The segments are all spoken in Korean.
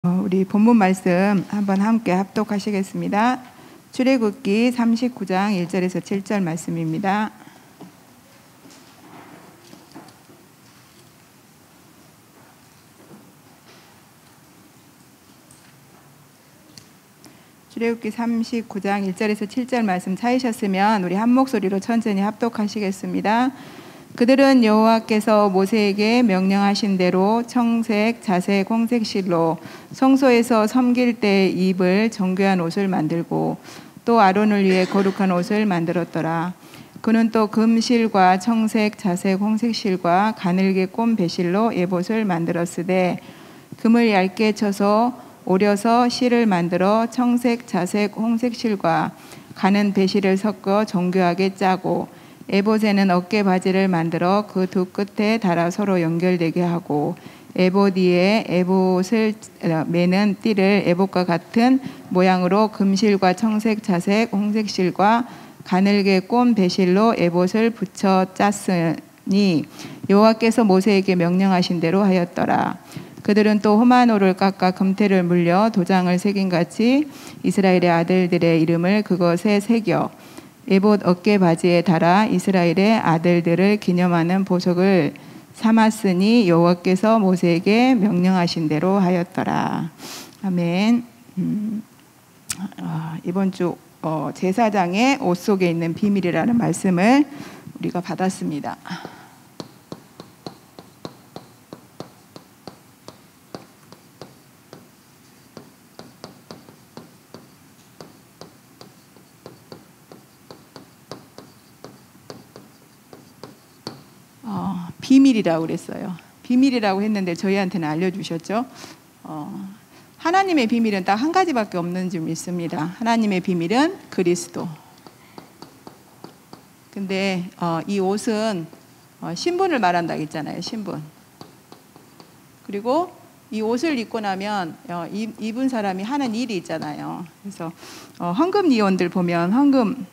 우리 본문 말씀 한번 함께 합독하시겠습니다. 출애굽기 39장 1절에서 7절 말씀입니다. 출애굽기 39장 1절에서 7절 말씀 찾으셨으면 우리 한 목소리로 천천히 합독하시겠습니다. 그들은 여호와께서 모세에게 명령하신 대로 청색, 자색, 홍색 실로 성소에서 섬길 때 입을 정교한 옷을 만들고 또 아론을 위해 거룩한 옷을 만들었더라. 그는 또 금실과 청색, 자색, 홍색 실과 가늘게 꼰 배실로 에봇을 만들었으되 금을 얇게 쳐서 오려서 실을 만들어 청색, 자색, 홍색 실과 가는 배실을 섞어 정교하게 짜고 에봇에는 어깨 바지를 만들어 그 두 끝에 달아 서로 연결되게 하고 에봇 위에 에봇을 매는 띠를 에봇과 같은 모양으로 금실과 청색, 자색, 홍색 실과 가늘게 꼰 배실로 에봇을 붙여 짰으니 여호와께서 모세에게 명령하신 대로 하였더라. 그들은 또 호마노를 깎아 금태를 물려 도장을 새긴 같이 이스라엘의 아들들의 이름을 그것에 새겨 에봇 어깨 바지에 달아 이스라엘의 아들들을 기념하는 보석을 삼았으니 여호와께서 모세에게 명령하신 대로 하였더라. 아멘. 이번 주 제사장의 옷 속에 있는 비밀이라는 말씀을 우리가 받았습니다. 비밀이라고 그랬어요. 비밀이라고 했는데 저희한테는 알려주셨죠. 하나님의 비밀은 딱 한 가지밖에 없는 줄 믿습니다. 하나님의 비밀은 그리스도. 근데 이 옷은 신분을 말한다고 했잖아요. 신분. 그리고 이 옷을 입고 나면 입은 사람이 하는 일이 있잖아요. 그래서 헌금 이원들 보면 헌금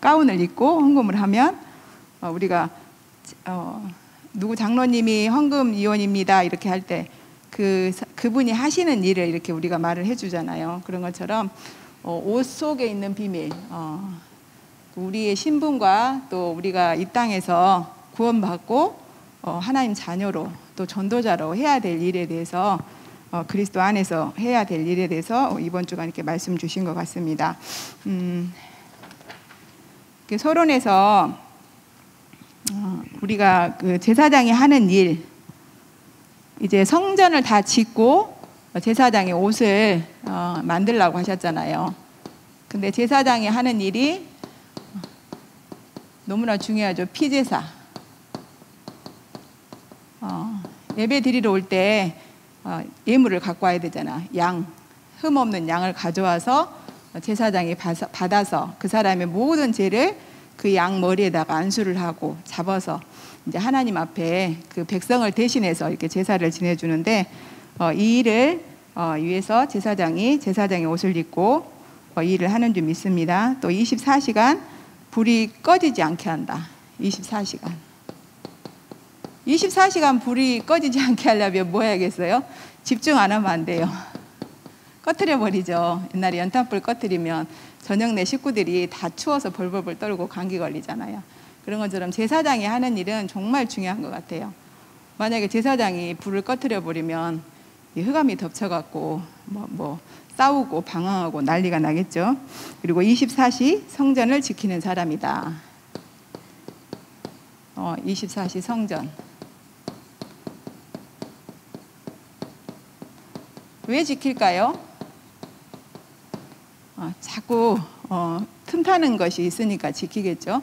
가운을 입고 헌금을 하면 우리가 누구 장로님이 헌금 이원입니다 이렇게 할 때 그분이 하시는 일을 이렇게 우리가 말을 해주잖아요. 그런 것처럼 옷 속에 있는 비밀, 우리의 신분과 또 우리가 이 땅에서 구원받고 하나님 자녀로 또 전도자로 해야 될 일에 대해서 그리스도 안에서 해야 될 일에 대해서 이번 주간 이렇게 말씀 주신 것 같습니다. 서론에서 우리가 그 제사장이 하는 일, 이제 성전을 다 짓고 제사장이 옷을 만들라고 하셨잖아요. 근데 제사장이 하는 일이 너무나 중요하죠. 피제사. 예배 드리러 올 때 예물을 갖고 와야 되잖아. 양, 흠 없는 양을 가져와서 제사장이 받아서 그 사람의 모든 죄를 그 양 머리에다가 안수를 하고 잡아서 이제 하나님 앞에 그 백성을 대신해서 이렇게 제사를 지내주는데 이 일을 위해서 제사장이 옷을 입고 이 일을 하는 줄 믿습니다. 또 24시간 불이 꺼지지 않게 한다. 24시간 불이 꺼지지 않게 하려면 뭐 해야겠어요? 집중 안 하면 안 돼요. 꺼트려 버리죠. 옛날에 연탄불 꺼트리면 저녁 내 식구들이 다 추워서 벌벌벌 떨고 감기 걸리잖아요. 그런 것처럼 제사장이 하는 일은 정말 중요한 것 같아요. 만약에 제사장이 불을 꺼트려 버리면 흑암이 덮쳐갖고 뭐 싸우고 방황하고 난리가 나겠죠. 그리고 24시 성전을 지키는 사람이다. 24시 성전. 왜 지킬까요? 자꾸 틈타는 것이 있으니까 지키겠죠.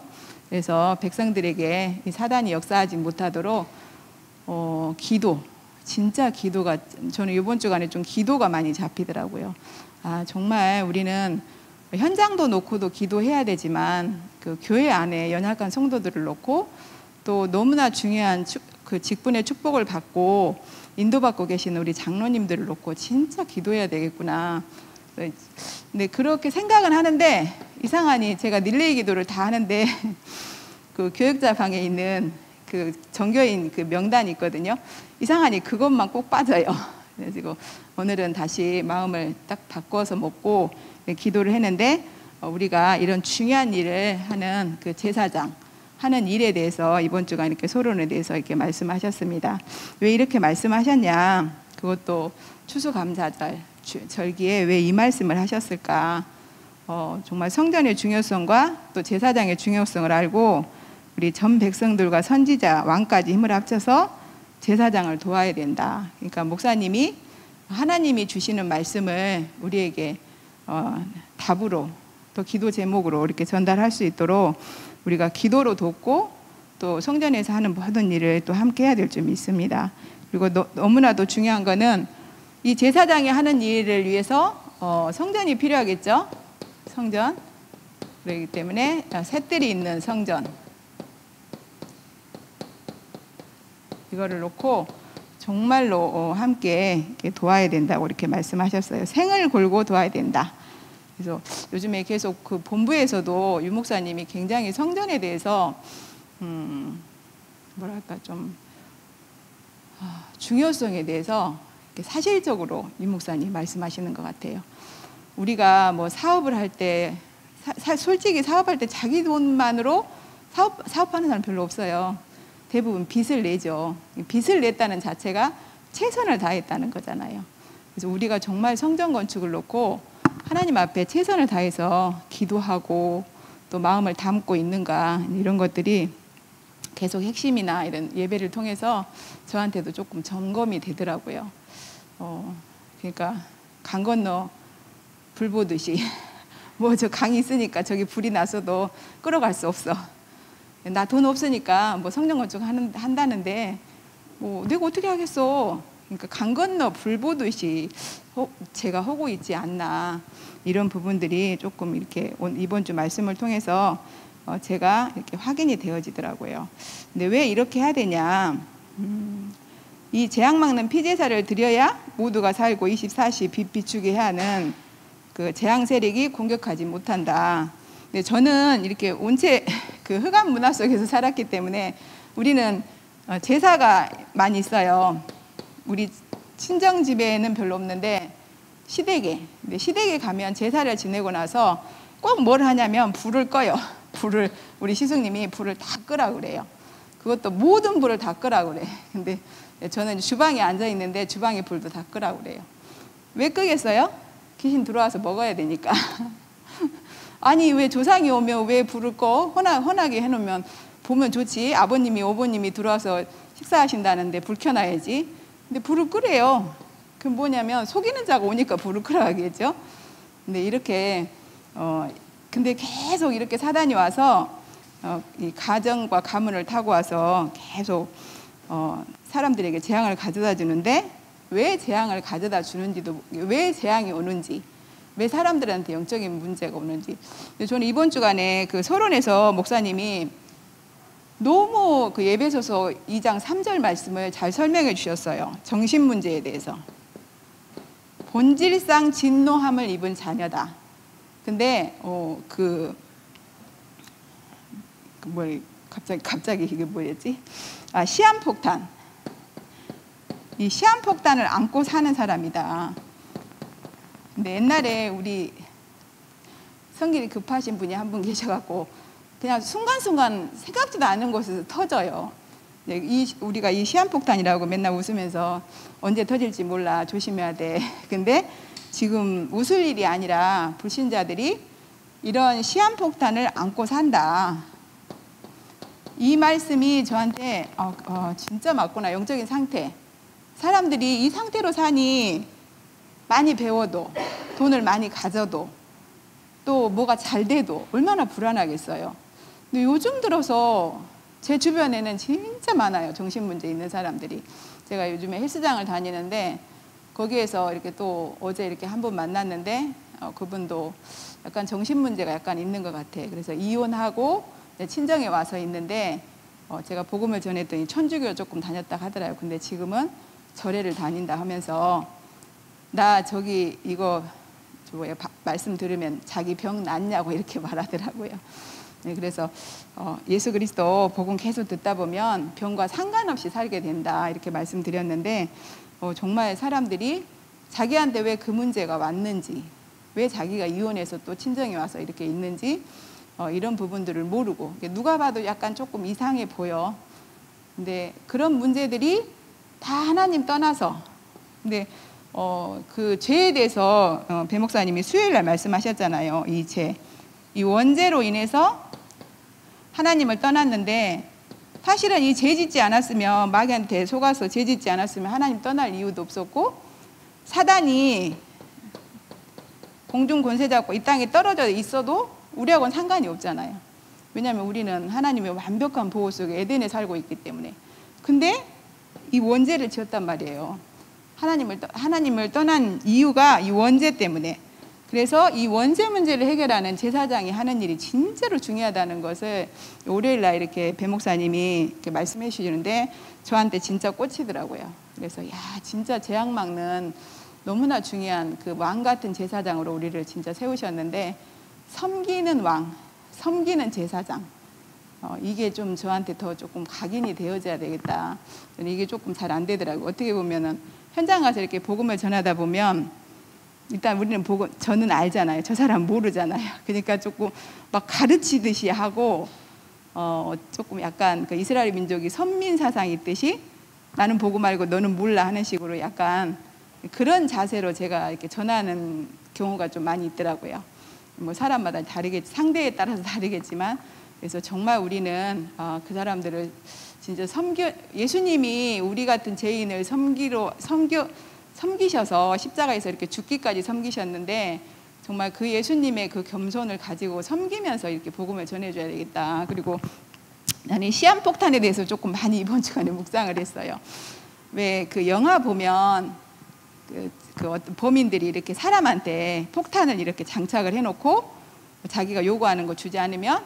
그래서 백성들에게 이 사단이 역사하지 못하도록 기도, 진짜 기도가, 저는 이번 주간에 좀 기도가 많이 잡히더라고요. 정말 우리는 현장도 놓고도 기도해야 되지만 그 교회 안에 연약한 성도들을 놓고 또 너무나 중요한 그 직분의 축복을 받고 인도받고 계시는 우리 장로님들을 놓고 진짜 기도해야 되겠구나. 근데 그렇게 생각은 하는데 이상하니 제가 릴레이 기도를 다 하는데 그 교역자 방에 있는 그 정교인 그 명단이 있거든요. 이상하니 그것만 꼭 빠져요. 그래서 오늘은 다시 마음을 딱 바꿔서 먹고 기도를 했는데, 우리가 이런 중요한 일을 하는 그 제사장 하는 일에 대해서 이번 주간 이렇게 소론에 대해서 이렇게 말씀하셨습니다. 왜 이렇게 말씀하셨냐? 그것도 추수감사절 절기에 왜 이 말씀을 하셨을까? 정말 성전의 중요성과 또 제사장의 중요성을 알고 우리 전 백성들과 선지자, 왕까지 힘을 합쳐서 제사장을 도와야 된다. 그러니까 목사님이 하나님이 주시는 말씀을 우리에게 답으로 또 기도 제목으로 이렇게 전달할 수 있도록 우리가 기도로 돕고 또 성전에서 하는 모든 일을 또 함께 해야 될 점이 있습니다. 그리고 너무나도 중요한 거는 이 제사장이 하는 일을 위해서 성전이 필요하겠죠. 성전. 그렇기 때문에 셋들이 있는 성전, 이거를 놓고 정말로 함께 이렇게 도와야 된다고 이렇게 말씀하셨어요. 생을 걸고 도와야 된다. 그래서 요즘에 계속 그 본부에서도 유 목사님이 굉장히 성전에 대해서 뭐랄까 좀 중요성에 대해서 사실적으로 유 목사님 말씀하시는 것 같아요. 우리가 뭐 사업을 할 때 솔직히 사업할 때 자기 돈만으로 사업하는 사람 별로 없어요. 대부분 빚을 내죠. 빚을 냈다는 자체가 최선을 다했다는 거잖아요. 그래서 우리가 정말 성전 건축을 놓고 하나님 앞에 최선을 다해서 기도하고 또 마음을 담고 있는가, 이런 것들이 계속 핵심이나 이런 예배를 통해서 저한테도 조금 점검이 되더라고요. 그러니까 강 건너 불 보듯이 뭐 저 강이 있으니까 저기 불이 나서도 끌어갈 수 없어. 나 돈 없으니까 뭐 성전 건축 한다는데 뭐 내가 어떻게 하겠어. 그러니까 강 건너 불 보듯이 제가 하고 있지 않나, 이런 부분들이 조금 이렇게 이번 주 말씀을 통해서 제가 이렇게 확인이 되어지더라고요. 근데 왜 이렇게 해야 되냐? 이 재앙 막는 피제사를 드려야 모두가 살고 24시 빛 비추게 하는 그 재앙 세력이 공격하지 못한다. 근데 저는 이렇게 온체 그 흑암 문화 속에서 살았기 때문에 우리는 제사가 많이 있어요. 우리 친정 집에는 별로 없는데 시댁에. 근데 시댁에 가면 제사를 지내고 나서 꼭 뭘 하냐면 불을 꺼요. 불을 우리 시숙님이 불을 다 끄라 그래요. 그것도 모든 불을 다 끄라 그래. 근데 저는 주방에 앉아 있는데 주방의 불도 다 끄라 그래요. 왜 끄겠어요? 귀신 들어와서 먹어야 되니까. 아니 왜 조상이 오면 왜 불을 꺼? 헌하게 해놓으면 보면 좋지. 아버님이 오버님이 들어와서 식사하신다는데 불 켜놔야지. 근데 불을 끄래요. 그럼 뭐냐면 속이는 자가 오니까 불을 끄라 하겠죠. 근데 이렇게 근데 계속 이렇게 사단이 와서 이 가정과 가문을 타고 와서 계속 사람들에게 재앙을 가져다 주는데, 왜 재앙을 가져다 주는지도, 왜 재앙이 오는지, 왜 사람들한테 영적인 문제가 오는지. 저는 이번 주간에 그 서론에서 목사님이 너무 그 에베소서 2장 3절 말씀을 잘 설명해 주셨어요. 정신 문제에 대해서. 본질상 진노함을 입은 자녀다. 근데 갑자기 이게 뭐였지? 시한폭탄. 이 시한폭탄을 안고 사는 사람이다. 근데 옛날에 우리 성질이 급하신 분이 한 분 계셔갖고 그냥 순간순간 생각지도 않은 곳에서 터져요. 우리가 이 시한폭탄이라고 맨날 웃으면서 언제 터질지 몰라, 조심해야 돼. 근데 지금 웃을 일이 아니라 불신자들이 이런 시한폭탄을 안고 산다. 이 말씀이 저한테 진짜 맞구나. 영적인 상태. 사람들이 이 상태로 사니 많이 배워도, 돈을 많이 가져도, 또 뭐가 잘 돼도 얼마나 불안하겠어요. 근데 요즘 들어서 제 주변에는 진짜 많아요. 정신문제 있는 사람들이. 제가 요즘에 헬스장을 다니는데 거기에서 이렇게 또 어제 이렇게 한 분 만났는데 그분도 약간 정신문제가 약간 있는 것 같아. 그래서 이혼하고 친정에 와서 있는데 제가 복음을 전했더니 천주교 조금 다녔다 하더라고요. 근데 지금은 절에를 다닌다 하면서 나 저기 이거 말씀 들으면 자기 병 낫냐고 이렇게 말하더라고요. 네, 그래서 예수 그리스도 복음 계속 듣다 보면 병과 상관없이 살게 된다 이렇게 말씀드렸는데, 정말 사람들이 자기한테 왜 그 문제가 왔는지, 왜 자기가 이혼해서 또 친정에 와서 이렇게 있는지 이런 부분들을 모르고, 누가 봐도 약간 조금 이상해 보여. 근데 그런 문제들이 다 하나님 떠나서, 근데 그 죄에 대해서 배 목사님이 수요일 날 말씀하셨잖아요. 이 원죄로 인해서 하나님을 떠났는데, 사실은 이 죄 짓지 않았으면, 마귀한테 속아서 죄 짓지 않았으면 하나님 떠날 이유도 없었고, 사단이 공중 권세 잡고 이 땅에 떨어져 있어도 우리하고는 상관이 없잖아요. 왜냐하면 우리는 하나님의 완벽한 보호 속에 에덴에 살고 있기 때문에. 근데 이 원죄를 지었단 말이에요. 하나님을 떠난 이유가 이 원죄 때문에. 그래서 이 원죄 문제를 해결하는 제사장이 하는 일이 진짜로 중요하다는 것을 월요일 날 이렇게 배 목사님이 이렇게 말씀해 주시는데 저한테 진짜 꽂히더라고요. 그래서 진짜 죄악 막는 너무나 중요한 그 왕 같은 제사장으로 우리를 진짜 세우셨는데, 섬기는 왕, 섬기는 제사장, 이게 좀 저한테 더 조금 각인이 되어져야 되겠다. 이게 조금 잘 안 되더라고요. 어떻게 보면은 현장 가서 이렇게 복음을 전하다 보면 일단 우리는 저는 알잖아요. 저 사람 모르잖아요. 그러니까 조금 막 가르치듯이 하고, 조금 약간 그 이스라엘 민족이 선민 사상이 있듯이 나는 보고 말고 너는 몰라 하는 식으로 약간 그런 자세로 제가 이렇게 전하는 경우가 좀 많이 있더라고요. 뭐 사람마다 다르겠지, 상대에 따라서 다르겠지만, 그래서 정말 우리는 그 사람들을 진짜 예수님이 우리 같은 죄인을 섬기셔서 십자가에서 이렇게 죽기까지 섬기셨는데, 정말 그 예수님의 그 겸손을 가지고 섬기면서 이렇게 복음을 전해줘야 되겠다. 그리고 나는 시한폭탄에 대해서 조금 많이 이번 주간에 묵상을 했어요. 왜 그 영화 보면 그 어떤 범인들이 이렇게 사람한테 폭탄을 이렇게 장착을 해놓고 자기가 요구하는 거 주지 않으면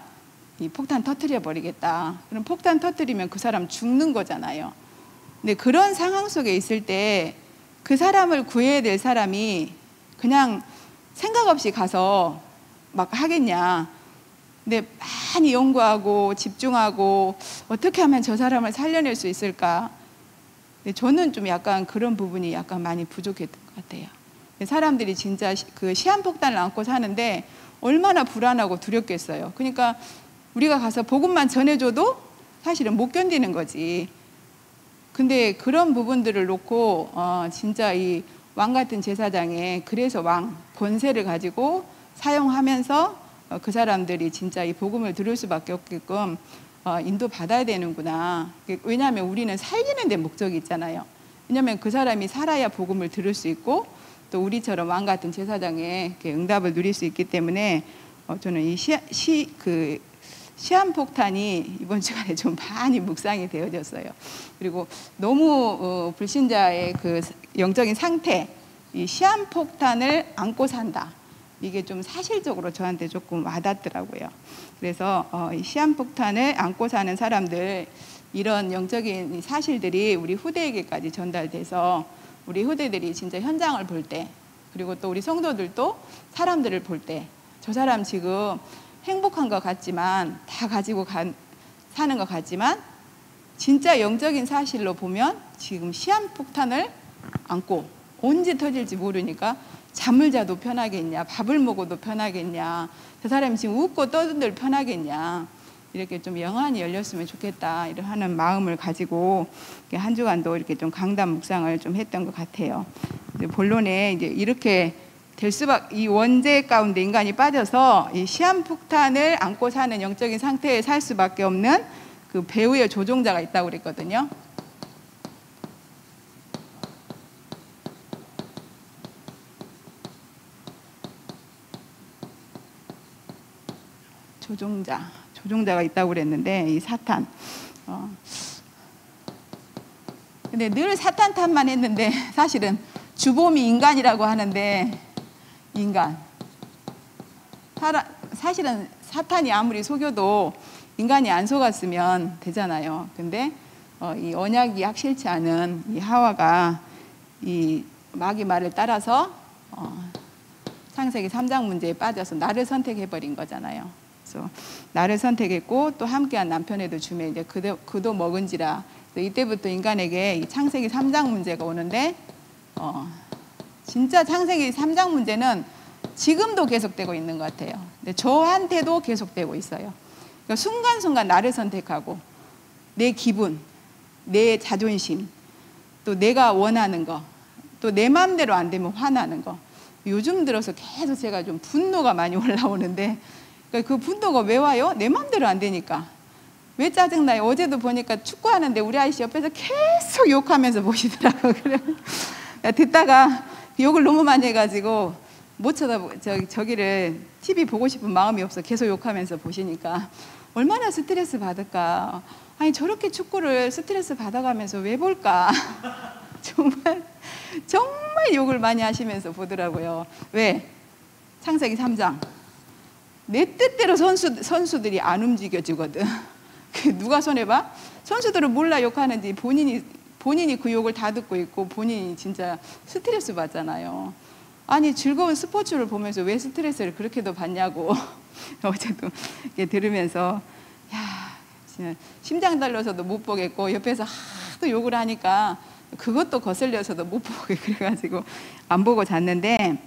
이 폭탄 터뜨려 버리겠다. 그럼 폭탄 터뜨리면 그 사람 죽는 거잖아요. 근데 그런 상황 속에 있을 때 그 사람을 구해야 될 사람이 그냥 생각 없이 가서 막 하겠냐. 근데 많이 연구하고 집중하고 어떻게 하면 저 사람을 살려낼 수 있을까. 근데 저는 좀 약간 그런 부분이 약간 많이 부족했던 것 같아요. 사람들이 진짜 그 시한폭탄을 안고 사는데 얼마나 불안하고 두렵겠어요. 그러니까 우리가 가서 복음만 전해줘도 사실은 못 견디는 거지. 근데 그런 부분들을 놓고 진짜 이 왕 같은 제사장의, 그래서 왕 권세를 가지고 사용하면서 그 사람들이 진짜 이 복음을 들을 수밖에 없게끔 인도받아야 되는구나. 왜냐하면 우리는 살리는 데 목적이 있잖아요. 왜냐하면 그 사람이 살아야 복음을 들을 수 있고 또 우리처럼 왕 같은 제사장의 응답을 누릴 수 있기 때문에 저는 이 시한폭탄이 이번 주간에 좀 많이 묵상이 되어졌어요. 그리고 너무 불신자의 그 영적인 상태, 이 시한폭탄을 안고 산다. 이게 좀 사실적으로 저한테 조금 와닿더라고요. 그래서 이 시한폭탄을 안고 사는 사람들, 이런 영적인 사실들이 우리 후대에게까지 전달돼서 우리 후대들이 진짜 현장을 볼 때, 그리고 또 우리 성도들도 사람들을 볼 때, 저 사람 지금 행복한 것 같지만, 다 가지고 사는 것 같지만 진짜 영적인 사실로 보면 지금 시한폭탄을 안고 언제 터질지 모르니까 잠을 자도 편하겠냐, 밥을 먹어도 편하겠냐, 저 사람이 지금 웃고 떠들 편하겠냐, 이렇게 좀 영안이 열렸으면 좋겠다 이런 하는 마음을 가지고 한 주간도 이렇게 좀 강단 묵상을 좀 했던 것 같아요. 본론에 이제 이렇게 될 수밖에, 이 원죄 가운데 인간이 빠져서 이 시한폭탄을 안고 사는 영적인 상태에 살 수밖에 없는 그 배후의 조종자가 있다고 그랬거든요. 조종자가 있다고 그랬는데, 이 사탄. 근데 늘 사탄 탓만 했는데 사실은 주범이 인간이라고 하는데, 인간. 사실은 사탄이 아무리 속여도 인간이 안 속았으면 되잖아요. 근데 이 언약이 확실치 않은 이 하와가 이 마귀 말을 따라서 창세기 3장 문제에 빠져서 나를 선택해버린 거잖아요. 그래서 나를 선택했고 또 함께한 남편에도 주매 이제 그도 먹은지라 이때부터 인간에게 이 창세기 3장 문제가 오는데 진짜 창세기 3장 문제는 지금도 계속되고 있는 것 같아요. 근데 저한테도 계속되고 있어요. 그러니까 순간순간 나를 선택하고 내 기분, 내 자존심, 또 내가 원하는 거, 또 내 마음대로 안 되면 화나는 거. 요즘 들어서 계속 제가 좀 분노가 많이 올라오는데 그러니까 그 분노가 왜 와요? 내 마음대로 안 되니까. 왜 짜증나요? 어제도 보니까 축구하는데 우리 아이씨 옆에서 계속 욕하면서 보시더라고요. 그래 듣다가 욕을 너무 많이 해가지고 못 쳐다보고 저기를 TV 보고 싶은 마음이 없어. 계속 욕하면서 보시니까 얼마나 스트레스 받을까. 아니 저렇게 축구를 스트레스 받아가면서 왜 볼까. 정말 욕을 많이 하시면서 보더라고요. 왜? 창세기 3장 내 뜻대로 선수들이 안 움직여지거든. 누가 손해봐? 선수들은 몰라 욕하는지 본인이 그 욕을 다 듣고 있고 본인이 진짜 스트레스 받잖아요. 아니 즐거운 스포츠를 보면서 왜 스트레스를 그렇게도 받냐고. 어제도 이렇게 들으면서 야 진짜 심장 달려서도 못 보겠고 옆에서 하도 욕을 하니까 그것도 거슬려서도 못 보고 그래가지고 안 보고 잤는데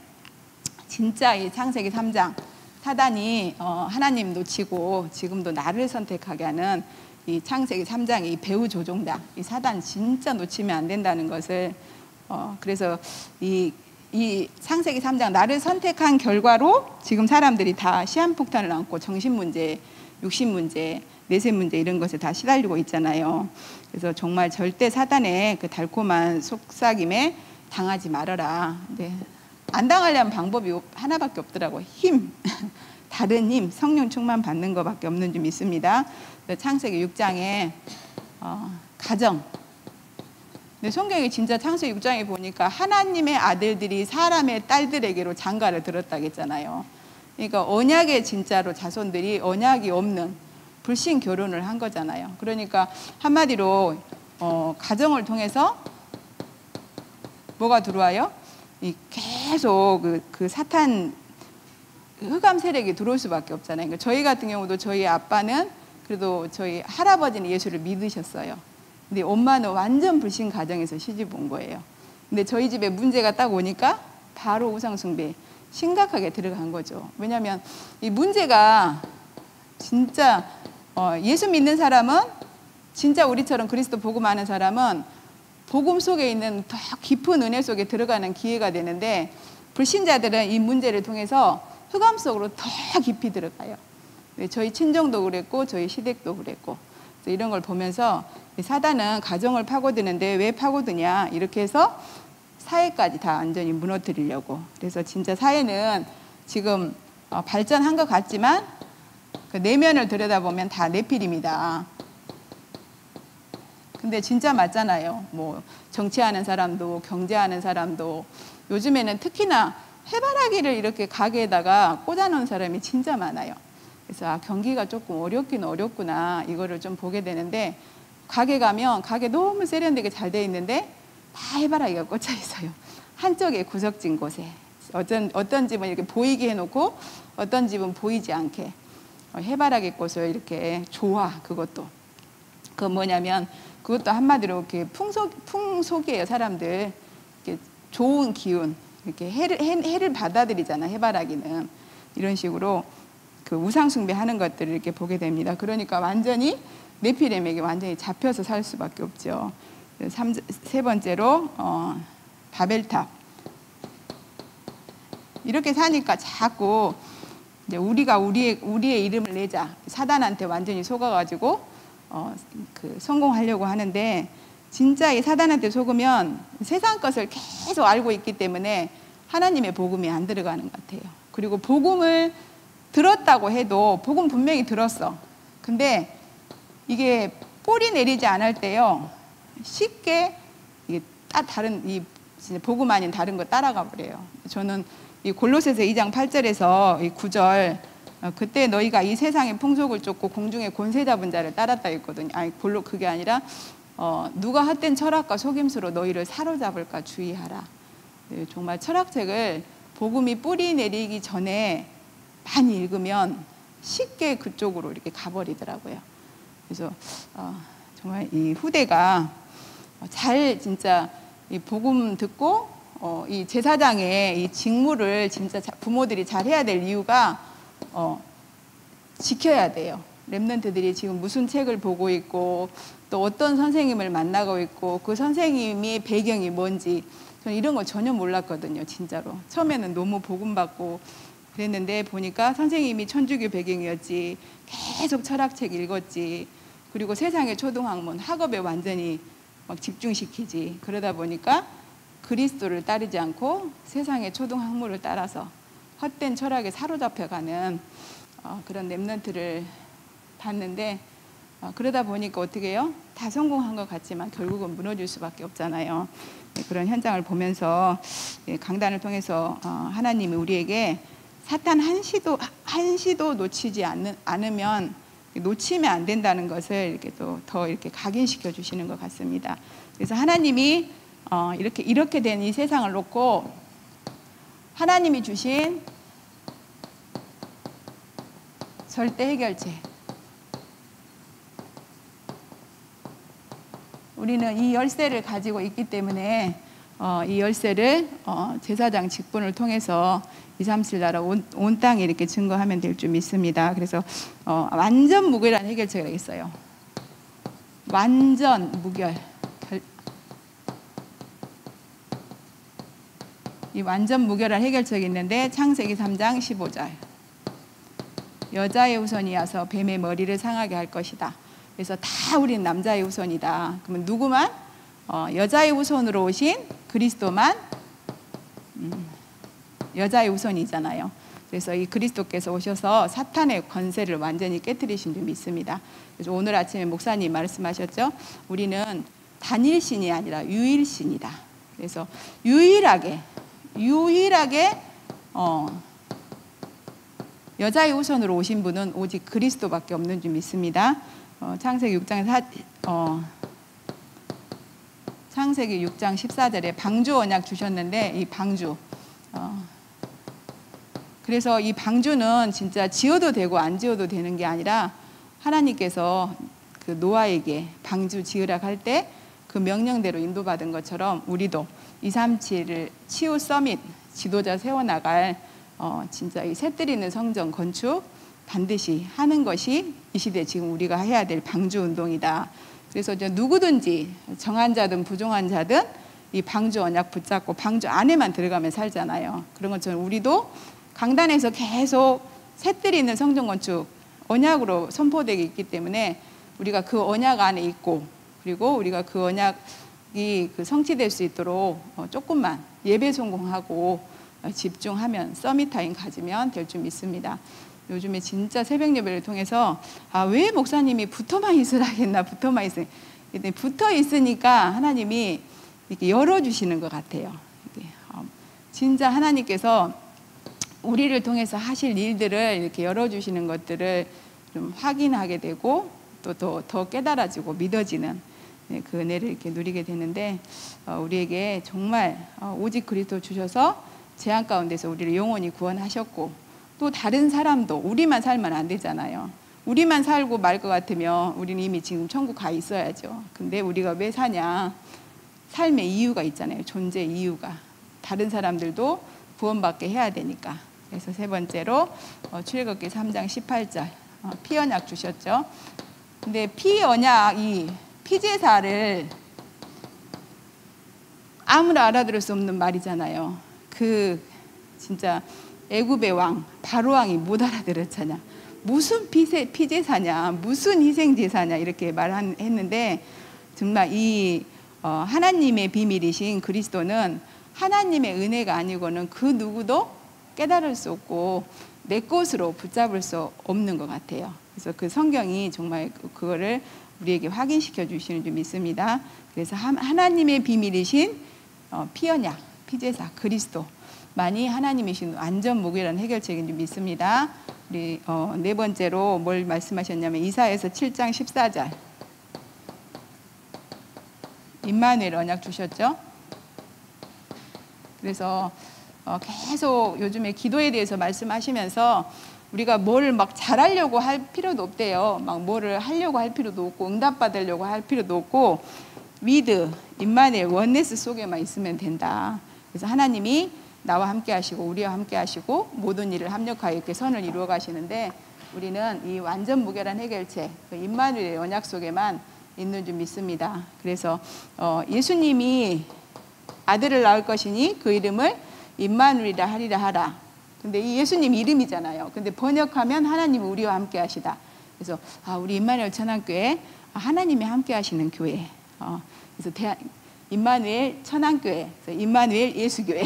진짜 이 창세기 3장 사단이 하나님 놓치고 지금도 나를 선택하게 하는 이 창세기 3장의 이 배후 조종당, 이 사단 진짜 놓치면 안 된다는 것을 그래서 이 창세기 3장 나를 선택한 결과로 지금 사람들이 다 시한폭탄을 안고 정신문제, 육신문제, 내세문제 이런 것에 다 시달리고 있잖아요. 그래서 정말 절대 사단의 그 달콤한 속삭임에 당하지 말아라. 네. 안 당하려면 방법이 하나밖에 없더라고요. 힘, 다른 힘, 성령 충만 받는 것밖에 없는 줄 믿습니다. 창세기 6장에 가정. 근데 성경이 진짜 창세기 6장에 보니까 하나님의 아들들이 사람의 딸들에게로 장가를 들었다겠잖아요. 그러니까 언약의 진짜로 자손들이 언약이 없는 불신 결혼을 한 거잖아요. 그러니까 한마디로 가정을 통해서 뭐가 들어와요? 계속 그 사탄 흑암 세력이 들어올 수밖에 없잖아요. 그러니까 저희 같은 경우도 저희 아빠는 그래도 저희 할아버지는 예수를 믿으셨어요. 근데 엄마는 완전 불신 가정에서 시집 온 거예요. 근데 저희 집에 문제가 딱 오니까 바로 우상숭배 심각하게 들어간 거죠. 왜냐하면 이 문제가 진짜 예수 믿는 사람은 진짜 우리처럼 그리스도 복음 아는 사람은 복음 속에 있는 더 깊은 은혜 속에 들어가는 기회가 되는데 불신자들은 이 문제를 통해서 흑암 속으로 더 깊이 들어가요. 저희 친정도 그랬고 저희 시댁도 그랬고 이런 걸 보면서 사단은 가정을 파고드는데 왜 파고드냐 이렇게 해서 사회까지 다 완전히 무너뜨리려고. 그래서 진짜 사회는 지금 발전한 것 같지만 그 내면을 들여다보면 다 네필입니다. 근데 진짜 맞잖아요. 뭐 정치하는 사람도 경제하는 사람도 요즘에는 특히나 해바라기를 이렇게 가게에다가 꽂아놓은 사람이 진짜 많아요. 그래서 경기가 조금 어렵긴 어렵구나 이거를 좀 보게 되는데 가게 가면 가게 너무 세련되게 잘 돼 있는데 다 해바라기가 꽂혀 있어요. 한쪽에 구석진 곳에 어떤 집은 이렇게 보이게 해놓고 어떤 집은 보이지 않게 해바라기 꽃을 이렇게 좋아. 그것도 그건 뭐냐면 그것도 한마디로 이렇게 풍속이에요. 사람들 이렇게 좋은 기운 이렇게 해를 받아들이잖아. 해바라기는 이런 식으로 그 우상숭배하는 것들을 이렇게 보게 됩니다. 그러니까 완전히 네피렘에게 완전히 잡혀서 살 수밖에 없죠. 세 번째로 바벨탑. 이렇게 사니까 자꾸 이제 우리가 우리의 이름을 내자. 사단한테 완전히 속아가지고 성공하려고 하는데 진짜 이 사단한테 속으면 세상 것을 계속 알고 있기 때문에 하나님의 복음이 안 들어가는 것 같아요. 그리고 복음을 들었다고 해도 복음 분명히 들었어. 근데 이게 뿌리 내리지 않을 때요 쉽게 이게 다른 이 복음 아닌 다른 거 따라가 버려요. 저는 이 골로새서 2장 8절에서 이 9절 그때 너희가 이 세상의 풍속을 쫓고 공중의 권세 잡은 자를 따랐다 했거든요. 아니 그게 아니라 누가 헛된 철학과 속임수로 너희를 사로잡을까 주의하라. 네, 정말 철학책을 복음이 뿌리 내리기 전에 많이 읽으면 쉽게 그쪽으로 이렇게 가버리더라고요. 그래서 정말 이 후대가 잘 진짜 이 복음 듣고 이 제사장의 이 직무를 진짜 부모들이 잘 해야 될 이유가 지켜야 돼요. 랩런트들이 지금 무슨 책을 보고 있고 또 어떤 선생님을 만나고 있고 그 선생님의 배경이 뭔지 저는 이런 거 전혀 몰랐거든요. 진짜로 처음에는 너무 복음 받고 그랬는데 보니까 선생님이 천주교 배경이었지, 계속 철학책 읽었지, 그리고 세상의 초등학문 학업에 완전히 막 집중시키지. 그러다 보니까 그리스도를 따르지 않고 세상의 초등학문을 따라서 헛된 철학에 사로잡혀가는 그런 랩런트를 봤는데, 그러다 보니까 어떻게 해요? 다 성공한 것 같지만 결국은 무너질 수밖에 없잖아요. 그런 현장을 보면서 강단을 통해서 하나님이 우리에게 사탄 한 시도 놓치지 않으면 놓치면 안 된다는 것을 이렇게 또 더 이렇게 각인시켜 주시는 것 같습니다. 그래서 하나님이 이렇게 된 이 세상을 놓고 하나님이 주신 절대 해결책, 우리는 이 열쇠를 가지고 있기 때문에 이 열쇠를 제사장 직분을 통해서 237 나라 온 땅에 이렇게 증거하면 될 줄 믿습니다. 그래서 완전 무결한 해결책이 있어요. 완전 무결. 이 완전 무결한 해결책이 있는데 창세기 3장 15절. 여자의 후손이어서 뱀의 머리를 상하게 할 것이다. 그래서 다 우린 남자의 후손이다. 그러면 누구만? 여자의 후손으로 오신 그리스도만 여자의 후손이잖아요. 그래서 이 그리스도께서 오셔서 사탄의 권세를 완전히 깨뜨리신 줄 믿습니다. 그래서 오늘 아침에 목사님 말씀하셨죠. 우리는 단일신이 아니라 유일신이다. 그래서 유일하게 여자의 후손으로 오신 분은 오직 그리스도밖에 없는 줄 믿습니다. 창세기 6장 14절에 방주 언약 주셨는데 이 방주 그래서 이 방주는 진짜 지어도 되고 안 지어도 되는 게 아니라 하나님께서 그 노아에게 방주 지으라 할 때 그 명령대로 인도받은 것처럼 우리도 237을 치유 서밋 지도자 세워나갈 진짜 이 새뜨리는 성전 건축 반드시 하는 것이 이 시대 지금 우리가 해야 될 방주 운동이다. 그래서 이제 누구든지 정한 자든 부정한 자든 이 방주 언약 붙잡고 방주 안에만 들어가면 살잖아요. 그런 것처럼 우리도 강단에서 계속 새뜨리는 성전 건축 언약으로 선포되기 있기 때문에 우리가 그 언약 안에 있고, 그리고 우리가 그 언약이 성취될 수 있도록 조금만 예배 성공하고 집중하면 서밋 타임 가지면 될 줄 믿습니다. 요즘에 진짜 새벽 예배를 통해서 왜 목사님이 붙어만 있으라 했나, 붙어만 있으니 붙어 있으니까 하나님이 이렇게 열어주시는 것 같아요. 진짜 하나님께서 우리를 통해서 하실 일들을 이렇게 열어주시는 것들을 좀 확인하게 되고 또 더 깨달아지고 믿어지는 그 은혜를 이렇게 누리게 되는데, 우리에게 정말 오직 그리스도 주셔서 재앙 가운데서 우리를 영원히 구원하셨고, 또 다른 사람도 우리만 살면 안 되잖아요. 우리만 살고 말 것 같으면 우리는 이미 지금 천국 가 있어야죠. 근데 우리가 왜 사냐? 삶의 이유가 있잖아요. 존재 이유가. 다른 사람들도 구원받게 해야 되니까. 그래서 세 번째로 출애굽기 3장 18절 피 언약 주셨죠. 근데 피 언약이 피제사를 아무나 알아들을 수 없는 말이잖아요. 진짜 애굽의 왕 바로 왕이 못 알아들었잖아. 무슨 피제사냐, 무슨 희생제사냐 이렇게 말했는데, 정말 이 하나님의 비밀이신 그리스도는 하나님의 은혜가 아니고는 그 누구도 깨달을 수 없고 내 것으로 붙잡을 수 없는 것 같아요. 그래서 그 성경이 정말 그거를 우리에게 확인시켜 주시는 줄 믿습니다. 그래서 하나님의 비밀이신 피언약, 피제사, 그리스도만이 하나님이신 완전 무결한 해결책인 줄 믿습니다. 우리 네 번째로 뭘 말씀하셨냐면 이사야서 7장 14절 임마누엘 언약 주셨죠. 그래서 계속 요즘에 기도에 대해서 말씀하시면서 우리가 뭘 막 잘하려고 할 필요도 없대요. 막 뭐를 하려고 할 필요도 없고 응답받으려고 할 필요도 없고 위드, 임마누엘, 원네스 속에만 있으면 된다. 그래서 하나님이 나와 함께 하시고 우리와 함께 하시고 모든 일을 합력하여 이렇게 선을 이루어 가시는데 우리는 이 완전 무결한 해결책, 그 임마누엘의 언약 속에만 있는 줄 믿습니다. 그래서 예수님이 아들을 낳을 것이니 그 이름을 임마누엘이라 하리라 하라. 근데 이 예수님 이름이잖아요. 근데 번역하면 하나님이 우리와 함께 하시다. 그래서 우리 임마누엘 천안교회 하나님이 함께 하시는 교회. 그래서 임마누엘 천안교회, 임마누엘 예수교회.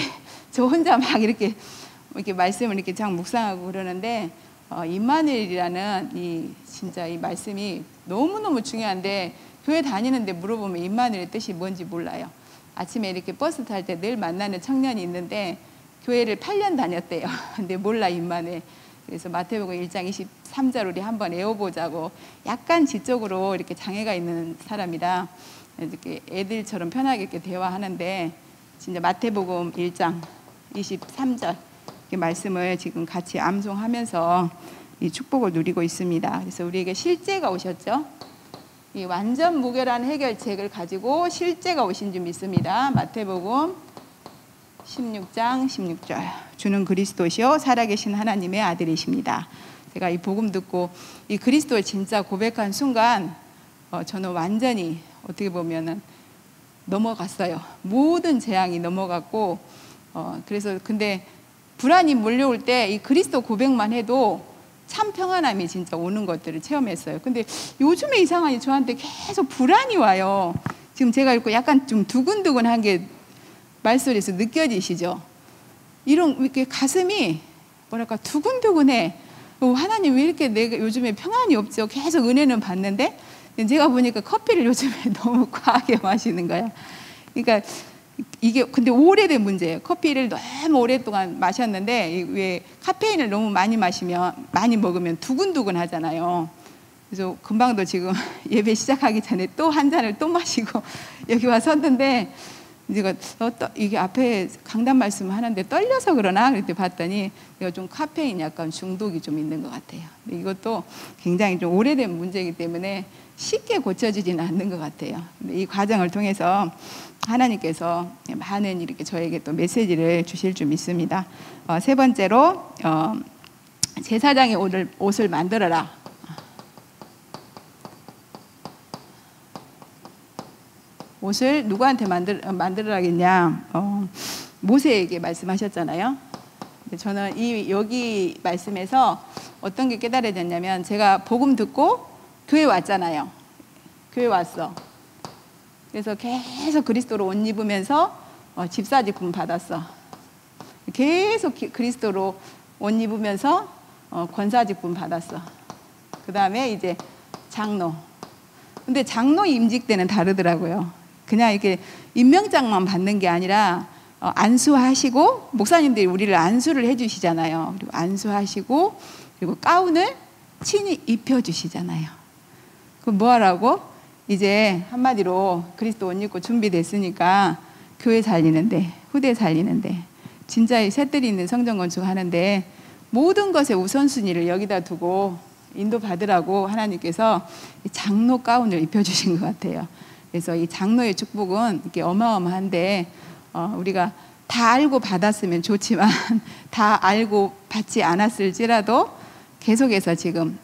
저 혼자 막 이렇게 말씀을 이렇게 장 묵상하고 그러는데 임마누엘이라는 진짜 이 말씀이 너무너무 중요한데 교회 다니는데 물어보면 임마누엘의 뜻이 뭔지 몰라요. 아침에 이렇게 버스 탈 때 늘 만나는 청년이 있는데 교회를 8년 다녔대요. 근데 몰라 임마누엘. 그래서 마태복음 1장 23절 우리 한번 외워보자고. 약간 지적으로 이렇게 장애가 있는 사람이라 이렇게 애들처럼 편하게 이렇게 대화하는데 진짜 마태복음 1장 23절 말씀을 지금 같이 암송하면서 이 축복을 누리고 있습니다. 그래서 우리에게 실제가 오셨죠. 이 완전 무결한 해결책을 가지고 실제가 오신 줄 믿습니다. 마태복음 16장 16절. 주는 그리스도시요 살아계신 하나님의 아들이십니다. 제가 이 복음 듣고 이 그리스도를 진짜 고백한 순간 저는 완전히 어떻게 보면은 넘어갔어요. 모든 재앙이 넘어갔고 그래서 근데 불안이 몰려올 때 이 그리스도 고백만 해도 참 평안함이 진짜 오는 것들을 체험했어요. 근데 요즘에 이상하니 저한테 계속 불안이 와요. 지금 제가 읽고 약간 좀 두근두근한 게 말소리에서 느껴지시죠? 이렇게 가슴이 뭐랄까 두근두근해. 하나님 왜 이렇게 내가 요즘에 평안이 없죠? 계속 은혜는 받는데 제가 보니까 커피를 요즘에 너무 과하게 마시는 거야. 그러니까 이게 근데 오래된 문제예요. 커피를 너무 오랫동안 마셨는데 왜 카페인을 너무 많이 먹으면 두근두근 하잖아요. 그래서 금방도 지금 예배 시작하기 전에 또 한 잔을 또 마시고 여기 와 섰는데 제가 이게 앞에 강단 말씀 하는데 떨려서 그러나 그랬더니 봤더니 내가 좀 카페인 약간 중독이 좀 있는 것 같아요. 근데 이것도 굉장히 좀 오래된 문제이기 때문에 쉽게 고쳐지지는 않는 것 같아요. 근데 이 과정을 통해서 하나님께서 많은 이렇게 저에게 또 메시지를 주실 줄 믿습니다. 세 번째로 제사장의 옷을 만들어라. 옷을 누구한테 만들어라겠냐? 모세에게 말씀하셨잖아요. 근데 저는 여기 말씀에서 어떤 게 깨달아졌냐면 제가 복음 듣고 교회 왔잖아요. 교회 왔어. 그래서 계속 그리스도로 옷 입으면서 집사직분 받았어. 계속 그리스도로 옷 입으면서 권사직분 받았어. 그 다음에 이제 장로. 근데 장로 임직 때는 다르더라고요. 그냥 이렇게 임명장만 받는 게 아니라 안수하시고 목사님들이 우리를 안수를 해주시잖아요. 그리고 안수하시고 그리고 가운을 친히 입혀주시잖아요. 그럼 뭐 하라고? 이제 한마디로 그리스도 옷 입고 준비됐으니까 교회 살리는데 후대 살리는데 진짜 이 새들이 있는 성전 건축하는데 모든 것의 우선순위를 여기다 두고 인도받으라고 하나님께서 장로 가운을 입혀주신 것 같아요. 그래서 이 장로의 축복은 이렇게 어마어마한데 우리가 다 알고 받았으면 좋지만 다 알고 받지 않았을지라도 계속해서 지금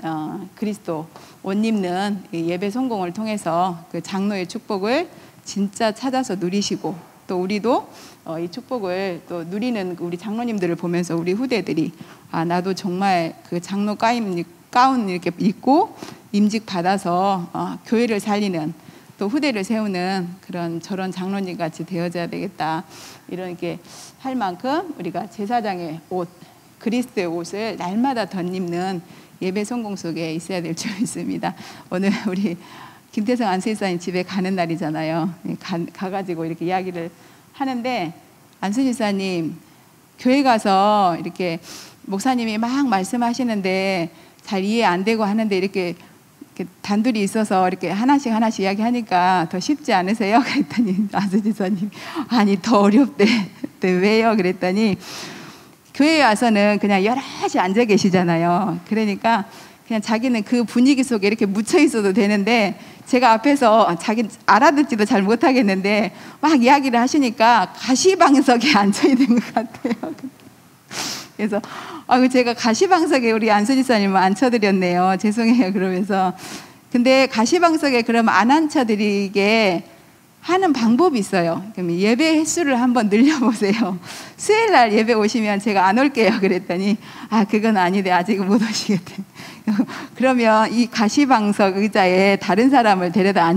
그리스도 옷 입는 예배 성공을 통해서 그 장로의 축복을 진짜 찾아서 누리시고 또 우리도 이 축복을 또 누리는 우리 장로님들을 보면서 우리 후대들이 나도 정말 그 장로 가운 이렇게 입고 임직 받아서 교회를 살리는 또 후대를 세우는 그런 저런 장로님 같이 되어져야 되겠다. 이렇게 할 만큼 우리가 제사장의 옷, 그리스도의 옷을 날마다 덧입는 예배 성공 속에 있어야 될 줄 믿습니다. 오늘 우리 김태성 안수집사님 집에 가는 날이잖아요. 가가지고 이렇게 이야기를 하는데 안수집사님 교회 가서 이렇게 목사님이 막 말씀하시는데 잘 이해 안 되고 하는데 이렇게 단둘이 있어서 이렇게 하나씩 이야기하니까 더 쉽지 않으세요? 그랬더니 안수집사님 아니 더 어렵대. 왜요? 그랬더니 교회에 와서는 그냥 여럿이 앉아 계시잖아요. 그러니까 그냥 자기는 그 분위기 속에 이렇게 묻혀 있어도 되는데, 제가 앞에서 자기 알아듣지도 잘 못하겠는데 막 이야기를 하시니까 가시방석에 앉아 있는 것 같아요. 그래서 제가 가시방석에 우리 안수 집사님을 앉혀드렸네요. 죄송해요. 그러면서 근데 가시방석에 그럼 안 앉혀드리게 하는 방법이 있어요. 그럼 예배 횟수를 한번 늘려보세요. 수요일날 예배 오시면 제가 안 올게요 그랬더니, 그건 아닌데 아직 못 오시겠대. 그러면 이 가시방석 의자에 다른 사람을 데려다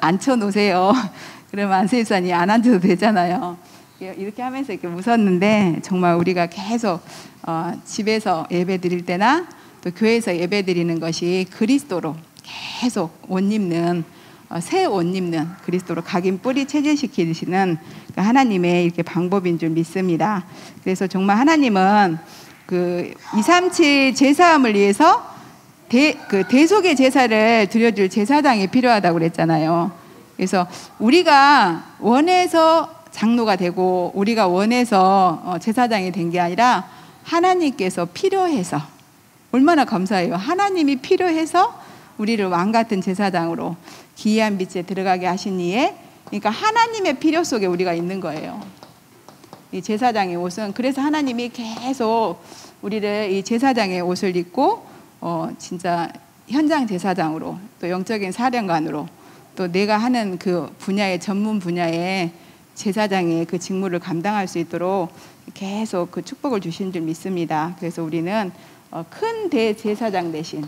앉혀놓으세요. 그러면 안수집사님 안 앉아도 되잖아요. 이렇게 하면서 이렇게 웃었는데, 정말 우리가 계속 집에서 예배 드릴 때나 또 교회에서 예배 드리는 것이 그리스도로 계속 옷 입는, 새 옷 입는, 그리스도로 각인 뿌리 체질시키시는 하나님의 이렇게 방법인 줄 믿습니다. 그래서 정말 하나님은 그 237 제사함을 위해서 대속의 제사를 드려줄 제사장이 필요하다고 그랬잖아요. 그래서 우리가 원해서 장로가 되고 우리가 원해서 제사장이 된 게 아니라 하나님께서 필요해서, 얼마나 감사해요. 하나님이 필요해서 우리를 왕같은 제사장으로 기이한 빛에 들어가게 하신 이에, 그러니까 하나님의 필요 속에 우리가 있는 거예요. 이 제사장의 옷은, 그래서 하나님이 계속 우리를 이 제사장의 옷을 입고 진짜 현장 제사장으로, 또 영적인 사령관으로, 또 내가 하는 그 분야의 전문 분야의 제사장의 그 직무를 감당할 수 있도록 계속 그 축복을 주신 줄 믿습니다. 그래서 우리는 큰 대제사장 대신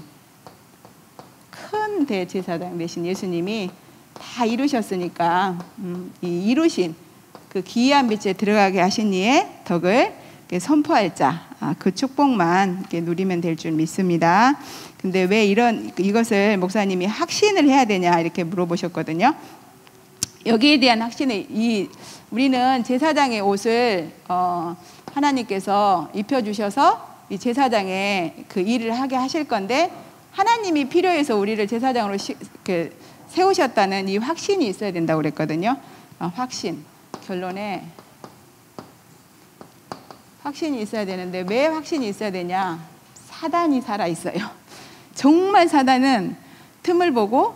예수님이 다 이루셨으니까, 이 이루신 그 기이한 빛에 들어가게 하신 이의 덕을 선포할 자, 그 축복만 이렇게 누리면 될 줄 믿습니다. 근데 왜 이것을 목사님이 확신을 해야 되냐 이렇게 물어보셨거든요. 여기에 대한 확신을, 우리는 제사장의 옷을 하나님께서 입혀주셔서 이 제사장의 그 일을 하게 하실 건데, 하나님이 필요해서 우리를 제사장으로 세우셨다는 이 확신이 있어야 된다고 그랬거든요. 확신, 결론에 확신이 있어야 되는데, 왜 확신이 있어야 되냐? 사단이 살아있어요. 정말 사단은 틈을 보고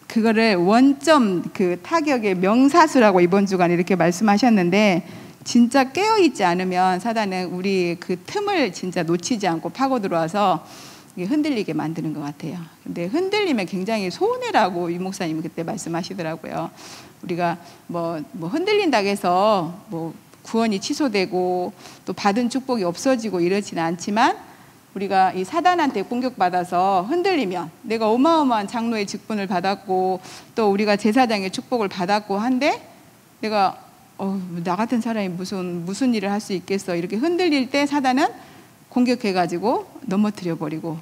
그거를 원점 그 타격의 명사수라고 이번 주간에 이렇게 말씀하셨는데, 진짜 깨어있지 않으면 사단은 우리 그 틈을 진짜 놓치지 않고 파고 들어와서 흔들리게 만드는 것 같아요. 근데 흔들리면 굉장히 손해라고 유 목사님이 그때 말씀하시더라고요. 우리가 뭐 흔들린다고 해서 뭐 구원이 취소되고 또 받은 축복이 없어지고 이러지는 않지만, 우리가 이 사단한테 공격받아서 흔들리면, 내가 어마어마한 장로의 직분을 받았고 또 우리가 제사장의 축복을 받았고 한데, 내가 나 같은 사람이 무슨 일을 할 수 있겠어, 이렇게 흔들릴 때 사단은 공격해가지고 넘어뜨려 버리고,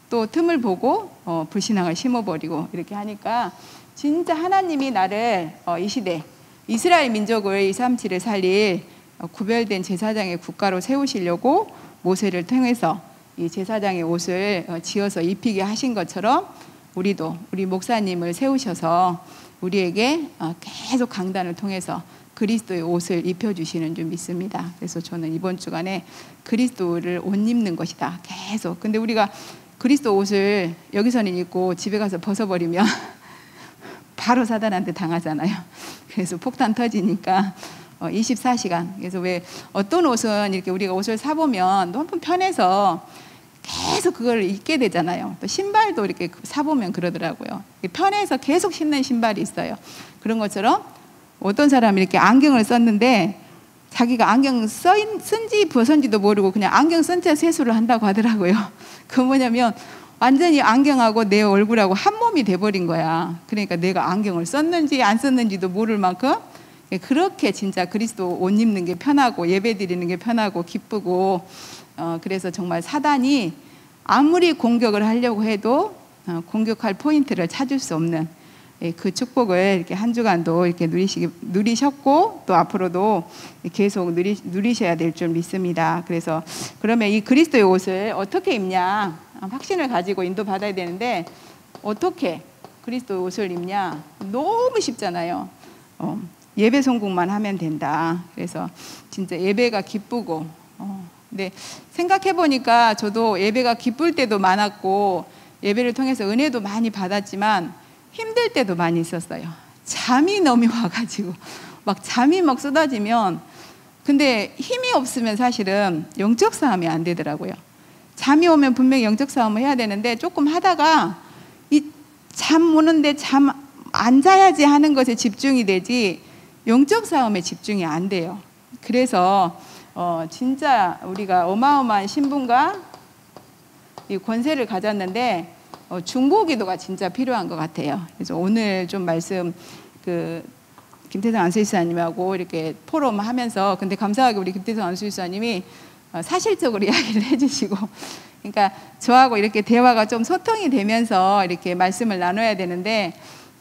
또 틈을 보고 불신앙을 심어버리고, 이렇게 하니까 진짜 하나님이 나를 이 시대 이스라엘 민족을 237을 살릴 구별된 제사장의 국가로 세우시려고 모세를 통해서 이 제사장의 옷을 지어서 입히게 하신 것처럼, 우리도 우리 목사님을 세우셔서 우리에게 계속 강단을 통해서 그리스도의 옷을 입혀주시는 줄 믿습니다. 그래서 저는 이번 주간에 그리스도를 옷 입는 것이다, 계속. 근데 우리가 그리스도 옷을 여기서는 입고 집에 가서 벗어버리면 바로 사단한테 당하잖아요. 그래서 폭탄 터지니까 24시간. 그래서 왜 어떤 옷은 이렇게 우리가 옷을 사보면 너무 편해서 계속 그걸 입게 되잖아요. 또 신발도 이렇게 사보면 그러더라고요. 편해서 계속 신는 신발이 있어요. 그런 것처럼 어떤 사람이 이렇게 안경을 썼는데, 자기가 안경 쓴지 벗은지도 모르고 그냥 안경 쓴 채 세수를 한다고 하더라고요. 그 뭐냐면 완전히 안경하고 내 얼굴하고 한 몸이 돼버린 거야. 그러니까 내가 안경을 썼는지 안 썼는지도 모를 만큼, 그렇게 진짜 그리스도 옷 입는 게 편하고 예배 드리는 게 편하고 기쁘고, 그래서 정말 사단이 아무리 공격을 하려고 해도 공격할 포인트를 찾을 수 없는 그 축복을 이렇게 한 주간도 이렇게 누리셨고, 또 앞으로도 계속 누리셔야 될 줄 믿습니다. 그래서 그러면 이 그리스도의 옷을 어떻게 입냐, 확신을 가지고 인도받아야 되는데, 어떻게 그리스도 옷을 입냐? 너무 쉽잖아요. 예배 송국만 하면 된다. 그래서 진짜 예배가 기쁘고 근데 생각해 보니까 저도 예배가 기쁠 때도 많았고 예배를 통해서 은혜도 많이 받았지만 힘들 때도 많이 있었어요. 잠이 너무 와가지고 잠이 쏟아지면, 근데 힘이 없으면 사실은 영적 싸움이 안 되더라고요. 잠이 오면 분명히 영적 싸움을 해야 되는데 조금 하다가 이 잠 오는데 잠 안 자야지 하는 것에 집중이 되지 영적 싸움에 집중이 안 돼요. 그래서 진짜 우리가 어마어마한 신분과 이 권세를 가졌는데 중보기도가 진짜 필요한 것 같아요. 그래서 오늘 좀 말씀 김태성 안수집사님하고 이렇게 포럼하면서, 근데 감사하게 우리 김태성 안수집사님이 사실적으로 이야기를 해주시고, 그러니까 저하고 이렇게 대화가 좀 소통이 되면서 이렇게 말씀을 나눠야 되는데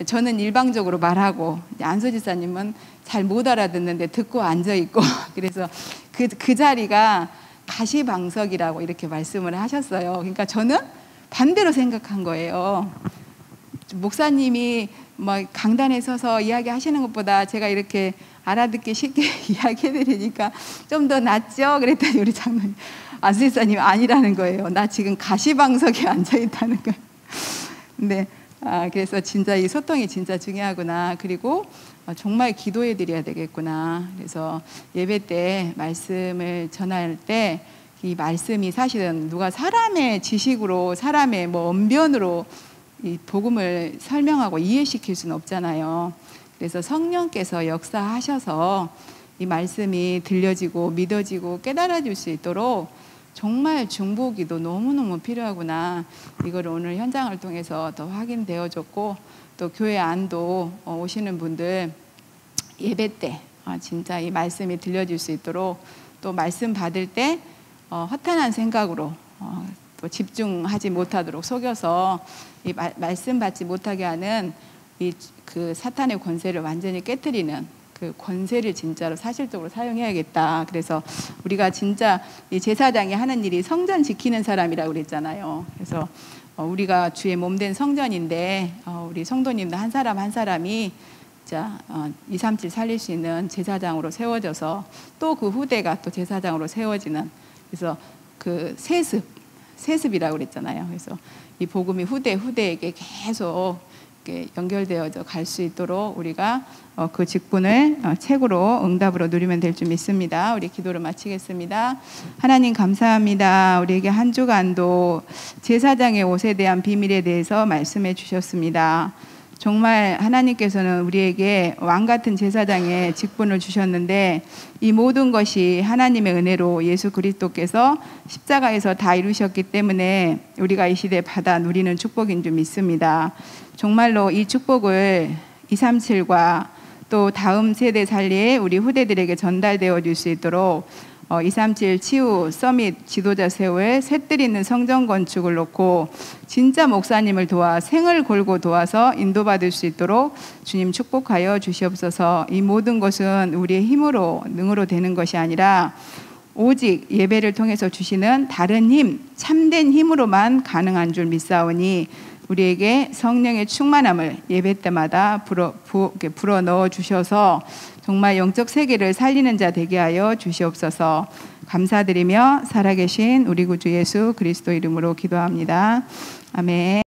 저는 일방적으로 말하고 안수집사님은 잘 못 알아듣는데 듣고 앉아 있고 그래서 그 자리가 가시방석이라고 이렇게 말씀을 하셨어요. 그러니까 저는 반대로 생각한 거예요. 목사님이 강단에 서서 이야기하시는 것보다 제가 이렇게 알아듣기 쉽게 이야기해드리니까 좀 더 낫죠? 그랬더니 우리 장로님, 안수집사님 아니라는 거예요. 나 지금 가시방석에 앉아있다는 거예요. 근데 그래서 진짜 이 소통이 진짜 중요하구나. 그리고 정말 기도해 드려야 되겠구나. 그래서 예배 때 말씀을 전할 때 이 말씀이 사실은 누가 사람의 지식으로, 사람의 언변으로 이 복음을 설명하고 이해시킬 수는 없잖아요. 그래서 성령께서 역사하셔서 이 말씀이 들려지고 믿어지고 깨달아질 수 있도록 정말 중보기도 너무너무 필요하구나. 이걸 오늘 현장을 통해서 더 확인되어졌고, 또 교회 안도 오시는 분들 예배 때 진짜 이 말씀이 들려질 수 있도록, 또 말씀 받을 때 허탄한 생각으로 또 집중하지 못하도록 속여서 이 말씀 받지 못하게 하는 그 사탄의 권세를 완전히 깨트리는 그 권세를 진짜로 사실적으로 사용해야겠다. 그래서 우리가 진짜 이 제사장이 하는 일이 성전 지키는 사람이라고 그랬잖아요. 그래서 우리가 주의 몸된 성전인데 우리 성도님들 한 사람 한 사람이 237 살릴 수 있는 제사장으로 세워져서 또 그 후대가 또 제사장으로 세워지는, 그래서 그 세습이라고 그랬잖아요. 그래서 이 복음이 후대에게 계속 연결되어져 갈 수 있도록 우리가 그 직분을 책으로 응답으로 누리면 될 줄 믿습니다. 우리 기도를 마치겠습니다. 하나님 감사합니다. 우리에게 한 주간도 제사장의 옷에 대한 비밀에 대해서 말씀해 주셨습니다. 정말 하나님께서는 우리에게 왕같은 제사장의 직분을 주셨는데 이 모든 것이 하나님의 은혜로 예수 그리스도께서 십자가에서 다 이루셨기 때문에 우리가 이 시대에 받아 누리는 축복인 줄 믿습니다. 정말로 이 축복을 237과 또 다음 세대 살리에 우리 후대들에게 전달되어 줄 수 있도록 237 치유 서밋 지도자 세울 셋들 있는 성전 건축을 놓고 진짜 목사님을 도와 생을 걸고 도와서 인도받을 수 있도록 주님 축복하여 주시옵소서. 이 모든 것은 우리의 힘으로 능으로 되는 것이 아니라 오직 예배를 통해서 주시는 다른 힘, 참된 힘으로만 가능한 줄 믿사오니 우리에게 성령의 충만함을 예배 때마다 불어 넣어 주셔서 정말 영적 세계를 살리는 자 되게 하여 주시옵소서. 감사드리며 살아계신 우리 구주 예수 그리스도 이름으로 기도합니다. 아멘.